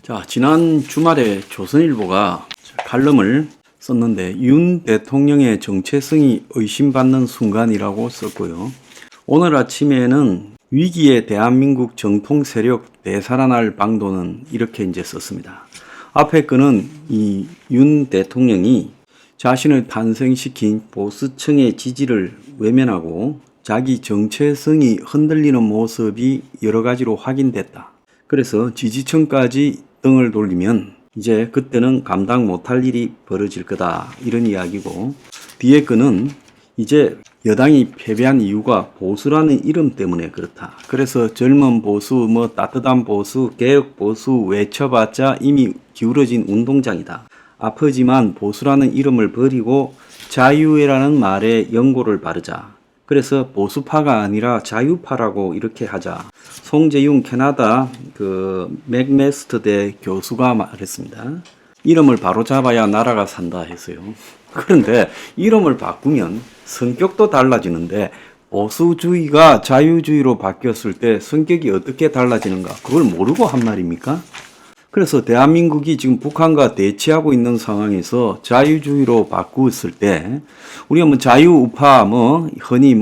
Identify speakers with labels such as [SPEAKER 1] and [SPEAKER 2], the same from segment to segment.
[SPEAKER 1] 자, 지난 주말에 조선일보가 칼럼을 썼는데 윤 대통령의 정체성이 의심받는 순간이라고 썼고요. 오늘 아침에는 위기의 대한민국 정통 세력 되살아날 방도는 이렇게 이제 썼습니다. 앞에 거는 이 윤 대통령이 자신을 탄생시킨 보수층의 지지를 외면하고 자기 정체성이 흔들리는 모습이 여러 가지로 확인됐다. 그래서 지지층까지 등을 돌리면 이제 그때는 감당 못할 일이 벌어질 거다, 이런 이야기고, 뒤에 거는 이제 여당이 패배한 이유가 보수라는 이름 때문에 그렇다. 그래서 젊은 보수, 따뜻한 보수, 개혁 보수 외쳐봤자 이미 기울어진 운동장이다. 아프지만 보수라는 이름을 버리고 자유라는 말에 연고를 바르자. 그래서 보수파가 아니라 자유파라고 이렇게 하자. 송재윤 캐나다 맥메스터대 교수가 말했습니다. 이름을 바로 잡아야 나라가 산다 했어요. 그런데 이름을 바꾸면 성격도 달라지는데 보수주의가 자유주의로 바뀌었을 때 성격이 어떻게 달라지는가, 그걸 모르고 한 말입니까? 그래서 대한민국이 지금 북한과 대치하고 있는 상황에서 자유주의로 바꾸었을 때 우리가 자유우파 흔히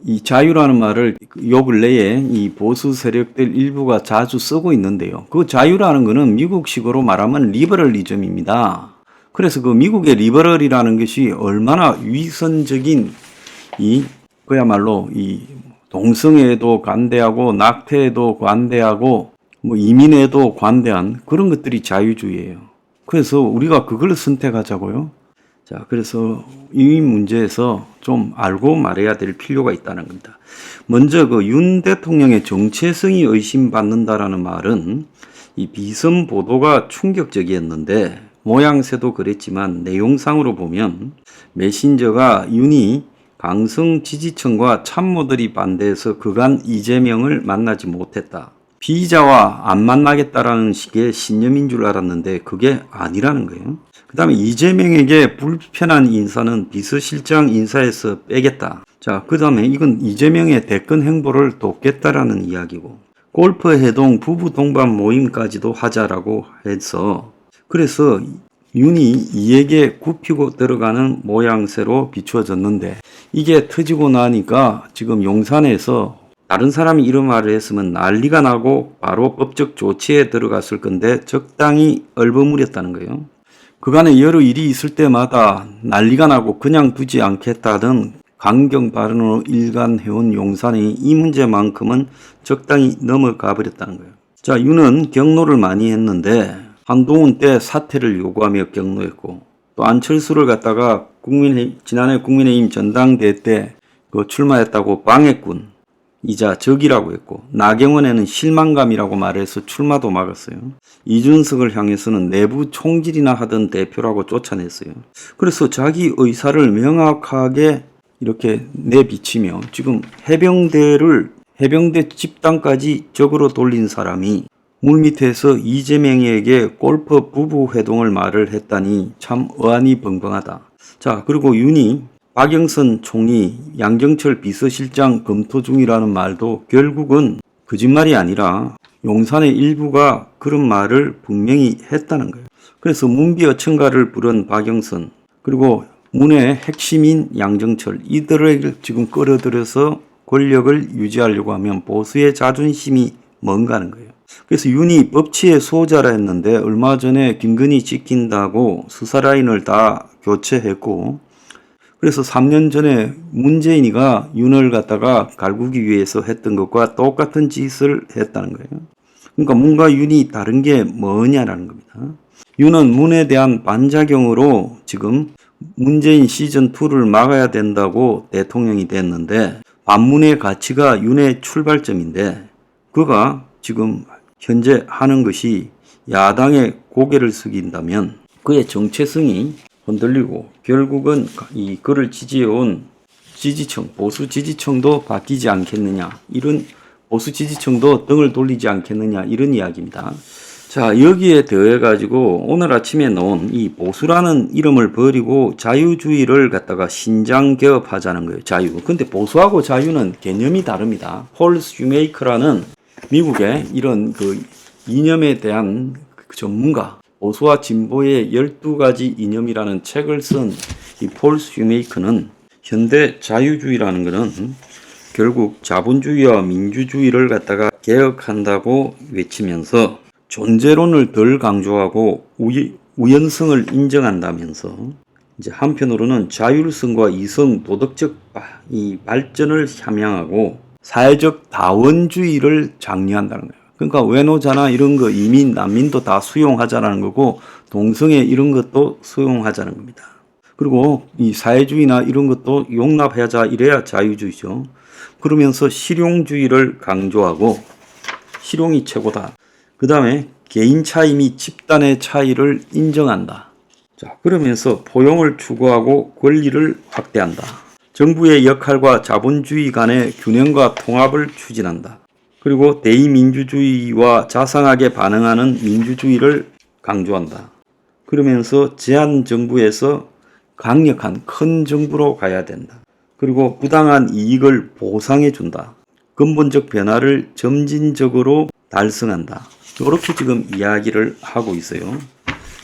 [SPEAKER 1] 이 자유라는 말을 요 근래에 이 보수 세력들 일부가 자주 쓰고 있는데요. 그 자유라는 거는 미국식으로 말하면 리버럴리즘입니다. 그래서 그 미국의 리버럴이라는 것이 얼마나 위선적인 그야말로 이 동성애에도 관대하고 낙태에도 관대하고 이민에도 관대한 그런 것들이 자유주의예요. 그래서 우리가 그걸 선택하자고요. 자, 그래서 이 문제에서 좀 알고 말해야 될 필요가 있다는 겁니다. 먼저 윤 대통령의 정체성이 의심받는다라는 말은 이 비선 보도가 충격적이었는데, 모양새도 그랬지만 내용상으로 보면 메신저가 윤이 강성 지지층과 참모들이 반대해서 그간 이재명을 만나지 못했다. 피의자와 안 만나겠다라는 식의 신념인 줄 알았는데 그게 아니라는 거예요. 그 다음에 이재명에게 불편한 인사는 비서실장 인사에서 빼겠다. 자, 그 다음에 이건 이재명의 대권 행보를 돕겠다라는 이야기고, 골프 해동 부부 동반 모임까지도 하자라고 해서, 그래서 윤이 이에게 굽히고 들어가는 모양새로 비추어졌는데, 이게 터지고 나니까 지금 용산에서 다른 사람이 이런 말을 했으면 난리가 나고 바로 법적 조치에 들어갔을 건데 적당히 얼버무렸다는 거예요. 그간에 여러 일이 있을 때마다 난리가 나고 그냥 두지 않겠다던 강경 발언으로 일관해온 용산이 이 문제만큼은 적당히 넘어가 버렸다는 거예요. 자, 윤은 경로를 많이 했는데 한동훈 때 사퇴를 요구하며 경로했고, 또 안철수를 갖다가 지난해 국민의힘 전당대회 때 출마했다고 방해꾼 이자 적이라고 했고, 나경원에는 실망감이라고 말해서 출마도 막았어요. 이준석을 향해서는 내부 총질이나 하던 대표라고 쫓아냈어요. 그래서 자기 의사를 명확하게 이렇게 내비치며 지금 해병대 집단까지 적으로 돌린 사람이 물밑에서 이재명에게 골프 부부 회동을 말을 했다니 참 어안이 벙벙하다. 자, 그리고 윤이 박영선 총리, 양정철 비서실장 검토 중이라는 말도 결국은 거짓말이 아니라 용산의 일부가 그런 말을 분명히 했다는 거예요. 그래서 문비어 청가를 부른 박영선, 그리고 문의 핵심인 양정철, 이들을 지금 끌어들여서 권력을 유지하려고 하면 보수의 자존심이 뭔가는 거예요. 그래서 윤이 법치의 수호자라 했는데 얼마 전에 김건희 지킨다고 수사라인을 다 교체했고, 그래서 3년 전에 문재인이가 윤을 갖다가 갈구기 위해서 했던 것과 똑같은 짓을 했다는 거예요. 그러니까 뭔가 윤이 다른 게 뭐냐라는 겁니다. 윤은 문에 대한 반작용으로 지금 문재인 시즌2를 막아야 된다고 대통령이 됐는데, 반문의 가치가 윤의 출발점인데, 그가 지금 현재 하는 것이 야당의 고개를 숙인다면 그의 정체성이 흔들리고 결국은 이 그를 지지해온 지지층, 보수 지지층도 바뀌지 않겠느냐, 이런 보수 지지층도 등을 돌리지 않겠느냐, 이런 이야기입니다. 자, 여기에 더해 가지고 오늘 아침에 나온 이 보수라는 이름을 버리고 자유주의를 갖다가 신장 개업하자는 거예요. 자유. 근데 보수하고 자유는 개념이 다릅니다. 폴 슈메이커라는 미국의 이런 이념에 대한 그 전문가, 보수와 진보의 12가지 이념이라는 책을 쓴 이 폴 슈메이커는 현대 자유주의라는 것은 결국 자본주의와 민주주의를 갖다가 개혁한다고 외치면서 존재론을 덜 강조하고 우연성을 인정한다면서 이제 한편으로는 자율성과 이성 도덕적 이 발전을 함양하고 사회적 다원주의를 장려한다는 거예요. 그러니까 외노자나 이런 거 이민 난민도 다 수용하자라는 거고 동성애 이런 것도 수용하자는 겁니다. 그리고 이 사회주의나 이런 것도 용납하자 이래야 자유주의죠. 그러면서 실용주의를 강조하고 실용이 최고다. 그 다음에 개인 차이 및 집단의 차이를 인정한다. 자, 그러면서 포용을 추구하고 권리를 확대한다. 정부의 역할과 자본주의 간의 균형과 통합을 추진한다. 그리고 대의민주주의와 자상하게 반응하는 민주주의를 강조한다. 그러면서 제한 정부에서 강력한 큰 정부로 가야 된다. 그리고 부당한 이익을 보상해 준다. 근본적 변화를 점진적으로 달성한다. 이렇게 지금 이야기를 하고 있어요.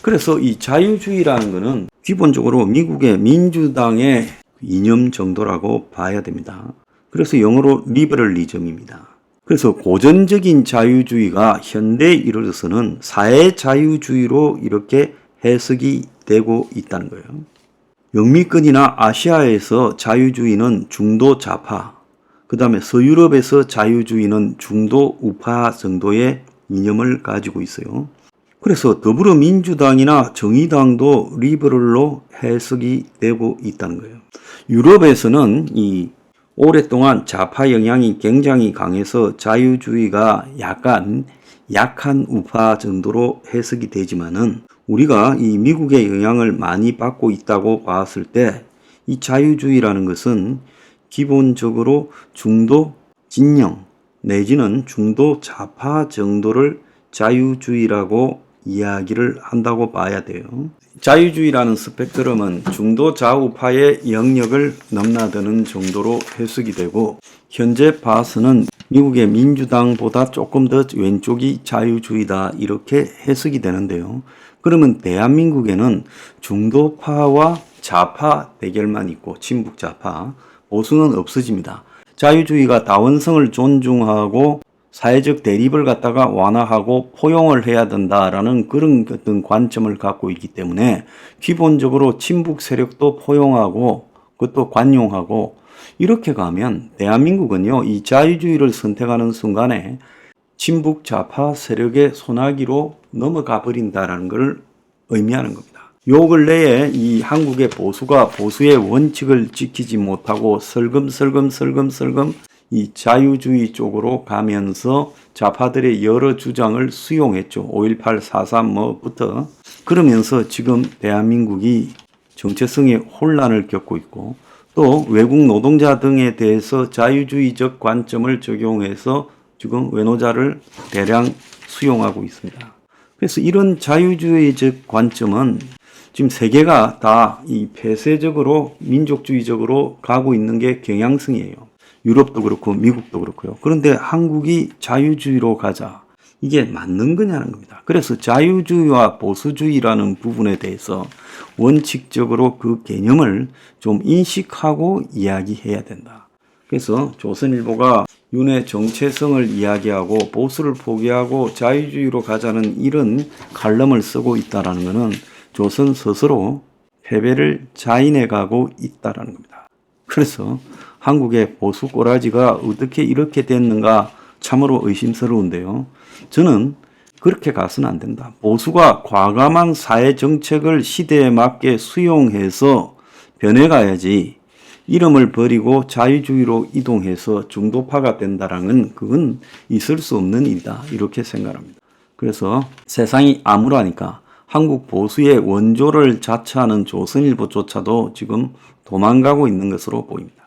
[SPEAKER 1] 그래서 이 자유주의라는 것은 기본적으로 미국의 민주당의 이념 정도라고 봐야 됩니다. 그래서 영어로 리버럴리즘입니다. 그래서 고전적인 자유주의가 현대에 이르러서는 사회자유주의로 이렇게 해석이 되고 있다는 거예요. 영미권이나 아시아에서 자유주의는 중도 좌파, 그 다음에 서유럽에서 자유주의는 중도 우파 정도의 이념을 가지고 있어요. 그래서 더불어민주당이나 정의당도 리버럴로 해석이 되고 있다는 거예요. 유럽에서는 이 오랫동안 좌파 영향이 굉장히 강해서 자유주의가 약간 약한 우파 정도로 해석이 되지만은 우리가 이 미국의 영향을 많이 받고 있다고 봤을 때 이 자유주의라는 것은 기본적으로 중도 진영 내지는 중도 좌파 정도를 자유주의라고 이야기를 한다고 봐야 돼요. 자유주의라는 스펙트럼은 중도 좌우파의 영역을 넘나드는 정도로 해석이 되고 현재 봐서는 미국의 민주당보다 조금 더 왼쪽이 자유주의다 이렇게 해석이 되는데요. 그러면 대한민국에는 중도파와 좌파 대결만 있고 친북 좌파, 보수는 없어집니다. 자유주의가 다원성을 존중하고 사회적 대립을 갖다가 완화하고 포용을 해야 된다라는 그런 어떤 관점을 갖고 있기 때문에 기본적으로 친북 세력도 포용하고 그것도 관용하고 이렇게 가면 대한민국은요 이 자유주의를 선택하는 순간에 친북 좌파 세력의 소나기로 넘어가 버린다라는 걸 의미하는 겁니다. 요 근래에 이 한국의 보수가 보수의 원칙을 지키지 못하고 슬금슬금 이 자유주의 쪽으로 가면서 좌파들의 여러 주장을 수용했죠. 5.18, 4.3 뭐부터. 그러면서 지금 대한민국이 정체성의 혼란을 겪고 있고 또 외국 노동자 등에 대해서 자유주의적 관점을 적용해서 지금 외노자를 대량 수용하고 있습니다. 그래서 이런 자유주의적 관점은 지금 세계가 다 이 폐쇄적으로 민족주의적으로 가고 있는 게 경향성이에요. 유럽도 그렇고 미국도 그렇고요. 그런데 한국이 자유주의로 가자. 이게 맞는 거냐는 겁니다. 그래서 자유주의와 보수주의라는 부분에 대해서 원칙적으로 그 개념을 좀 인식하고 이야기해야 된다. 그래서 조선일보가 윤의 정체성을 이야기하고 보수를 포기하고 자유주의로 가자는 이런 칼럼을 쓰고 있다는 것은 조선 스스로 패배를 자인해 가고 있다는 겁니다. 그래서 한국의 보수 꼬라지가 어떻게 이렇게 됐는가 참으로 의심스러운데요. 저는 그렇게 가서는 안 된다. 보수가 과감한 사회 정책을 시대에 맞게 수용해서 변해가야지 이름을 버리고 자유주의로 이동해서 중도파가 된다라는 그건 있을 수 없는 일이다. 이렇게 생각합니다. 그래서 세상이 암울하니까 한국 보수의 원조를 자처하는 조선일보조차도 지금 도망가고 있는 것으로 보입니다.